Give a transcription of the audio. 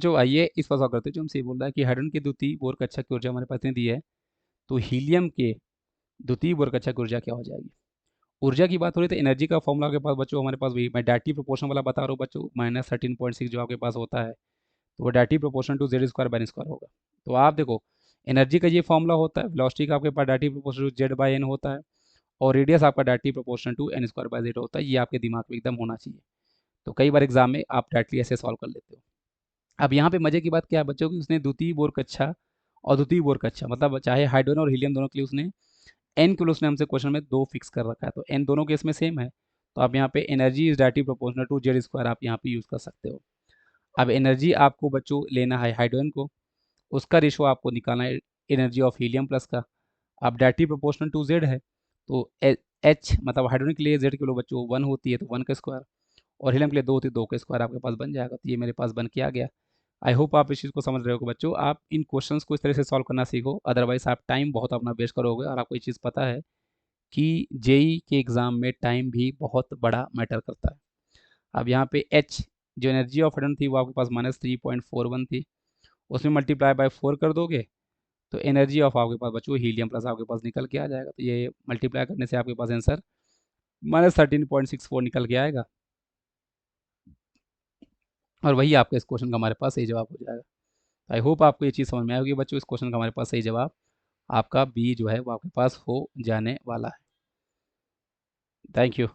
जो आइए इस पर सॉल्व करते हैं। जो हमसे ये बोल रहा है कि हाइड्रोजन की द्वितीय बोर कक्षा की ऊर्जा हमारे पास ने दी है, तो हीलियम के द्वितीय बोर कक्षा की ऊर्जा क्या हो जाएगी। ऊर्जा की बात हो रही तो एनर्जी का फॉर्मूला आपके पास बच्चों हमारे पास वही मैं डायरेक्टिव प्रोपोर्शन वाला बता रहा हूँ बच्चों, -13.6 जो आपके पास होता है, तो वो directive proportion to Z square by n square होगा। तो आप देखो एनर्जी का ये फॉर्मूला होता है, वेलोसिटी का आपके पास directive proportion to Z by N होता है, और रेडियस आपका directive proportion to N square by Z होता है। ये आपके दिमाग में एकदम होना चाहिए। तो कई बार एग्जाम में आप डायरेक्टली ऐसे सॉल्व कर लेते हो। अब यहाँ पे मजे की बात क्या है बच्चों की, उसने द्वितीय बोर कक्षा और द्वितीय बोर कक्षा मतलब चाहे हाइड्रोजन और हीलियम दोनों के लिए उसने एन के लिए उसने हमसे क्वेश्चन में 2 फिक्स कर रखा है, तो एन दोनों केस में सेम है। तो आप यहाँ पे energy is directly proportional to Z square आप यहाँ पे यूज कर सकते हो। अब एनर्जी आपको बच्चों लेना है हाइड्रोजन को, उसका रेशो आपको निकालना है एनर्जी ऑफ हीलियम प्लस का। अब डायरेक्टली प्रोपोर्शनल टू जेड है, तो एच मतलब हाइड्रोजन के लिए जेड के लिए बच्चों 1 होती है तो 1 का स्क्वायर, और हीलियम के लिए 2 होती है 2 का स्क्वायर आपके पास बन जाएगा। तो ये मेरे पास बन के आ गया। आई होप आप इस चीज़ को समझ रहे हो बच्चों। आप इन क्वेश्चंस को इस तरह से सॉल्व करना सीखो, अदरवाइज आप टाइम बहुत अपना वेस्ट करोगे। और आपको ये चीज़ पता है कि जेई के एग्ज़ाम में टाइम भी बहुत बड़ा मैटर करता है। अब यहाँ पे एच जो एनर्जी ऑफ हाइड्रोजन थी वो आपके पास -3.41 थी, उसमें मल्टीप्लाई बाय 4 कर दोगे तो एनर्जी ऑफ आपके पास बच्चों हीलियम प्लस आपके पास निकल के आ जाएगा। तो ये मल्टीप्लाई करने से आपके पास आंसर -13.64 निकल के आएगा, और वही आपका इस क्वेश्चन का हमारे पास सही जवाब हो जाएगा। आई होप आपको ये चीज़ समझ में आएगी बच्चों। इस क्वेश्चन का हमारे पास सही जवाब आपका बी जो है वो आपके पास हो जाने वाला है। Thank you.